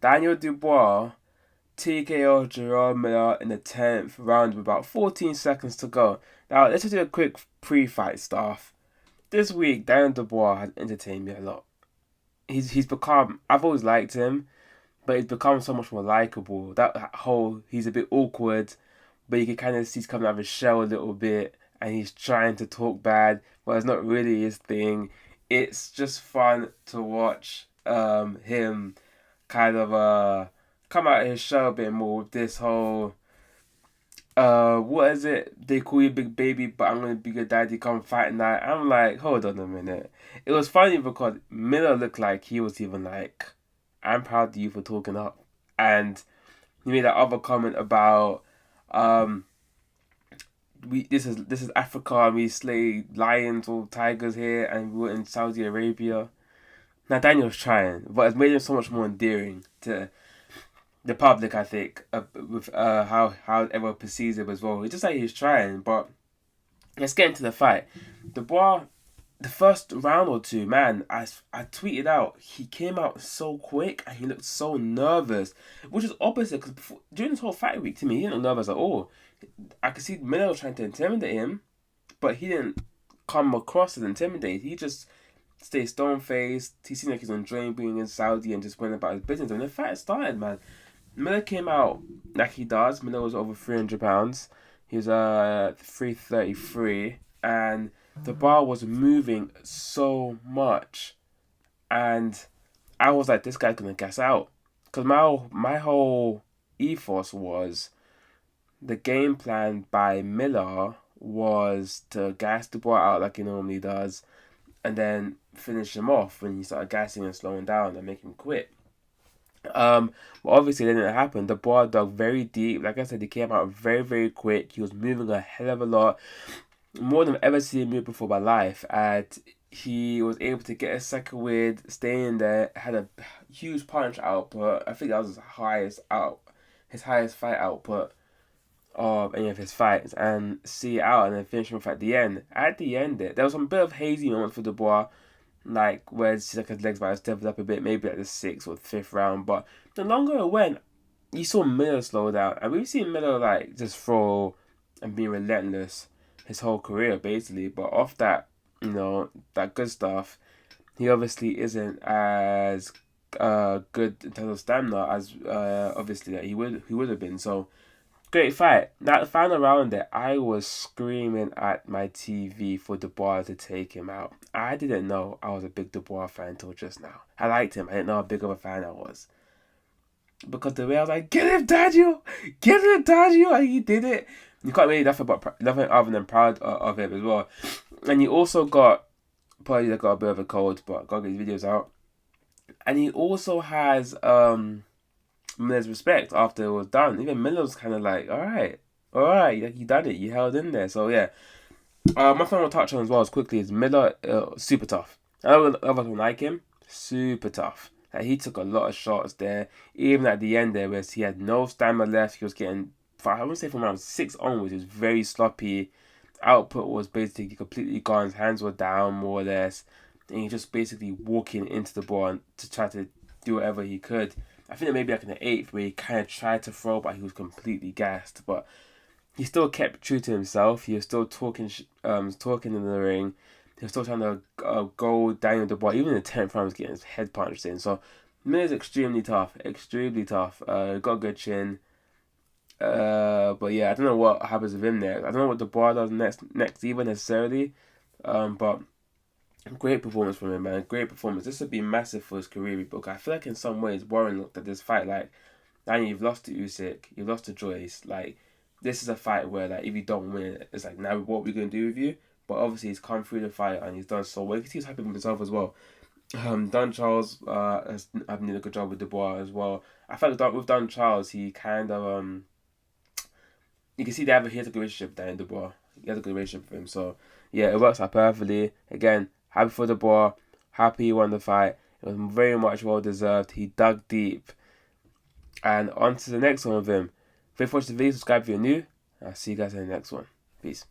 Daniel Dubois TKO Jarrell Miller in the 10th round with about 14 seconds to go. Now, let's just do a quick pre-fight stuff. This week, Daniel Dubois has entertained me a lot. He's become, I've always liked him, but he's become so much more likable. That whole, he's a bit awkward, but you can kind of see he's coming out of his shell a little bit, and he's trying to talk bad, but it's not really his thing. It's just fun to watch him kind of come out of his shell a bit more with this whole what is it? They call you big baby, but I'm gonna be your daddy. Come fight night. I'm like, hold on a minute. It was funny because Miller looked like he was even like, I'm proud of you for talking up, and he made that other comment about um we this is Africa and we slay lions or tigers here and we were in Saudi Arabia. Now Daniel's trying, but it's made him so much more endearing to the public, I think, with how everyone perceives him as well. It's just like he's trying, but let's get into the fight. Dubois, the first round or two, man, I tweeted out, he came out so quick and he looked so nervous, which is opposite because during this whole fight week, to me, he didn't look nervous at all. I could see Miller trying to intimidate him, but he didn't come across as intimidated. He just stayed stone faced. He seemed like he was enjoying being in Saudi and just went about his business. And the fight started, man. Miller came out like he does. Miller was over 300 pounds. He was 333, and the bar was moving so much, and I was like, this guy's gonna gas out, because my whole ethos was the game plan by Miller was to gas the ball out like he normally does, and then finish him off when he started gassing and slowing down and make him quit. But obviously that didn't happen. The ball dug very deep. Like I said, he came out very, very quick. He was moving a hell of a lot, more than I've ever seen him move before in my life. And he was able to get a second win, stay in there, had a huge punch output. I think that was his highest fight output of any of his fights, and see it out and then finish him off at the end. At the end, there was some bit of hazy moments for Dubois, like where it's like his legs might have stepped up a bit, maybe like the 6th or 5th round. But the longer it went, you saw Miller slow down, and we've seen Miller like just throw and be relentless his whole career basically. But off that, that good stuff, he obviously isn't as good in terms of stamina as obviously that he would have been. So great fight. That final round there, I was screaming at my TV for Dubois to take him out. I didn't know I was a big Dubois fan until just now. I liked him. I didn't know how big of a fan I was. Because the way I was like, get him, Daniel! Get him, Daniel! And he did it. You can't really nothing other than proud of him as well. And he also probably got a bit of a cold, but got his videos out. And he also has Miller's respect after it was done. Even Miller was kind of like, all right, you done it, you held in there. So yeah, my thing I want to touch on as well as quickly is Miller, super tough. I know others don't like him, super tough. Like, he took a lot of shots there, even at the end there, where he had no stamina left. He was getting, I would say from around 6 onwards, he was very sloppy. Output was basically completely gone. His hands were down more or less, and he just basically walking into the ball to try to do whatever he could. I think maybe like in the 8th where he kind of tried to throw, but he was completely gassed. But he still kept true to himself. He was still talking in the ring. He was still trying to go down the ball. Even in the 10th round, he was getting his head punched in. So Miller's extremely tough. Got a good chin. But yeah, I don't know what happens with him next. I don't know what the bar does next either necessarily. But great performance from him, man. Great performance. This would be massive for his career book. I feel like in some ways Warren looked at this fight like, Daniel, you've lost to Usyk, you've lost to Joyce. Like, this is a fight where like if you don't win, it's like, now what are we gonna do with you? But obviously he's come through the fight and he's done so well. He's happy with himself as well. Don Charles has done a good job with Dubois as well. I felt like with Don Charles, he kind of you can see he has a good relationship there in Dubois. He has a good relationship with him. So yeah, it works out perfectly. Again, happy for Dubois. Happy he won the fight. It was very much well deserved. He dug deep. And on to the next one with him. If you watch the video, subscribe if you're new. I'll see you guys in the next one. Peace.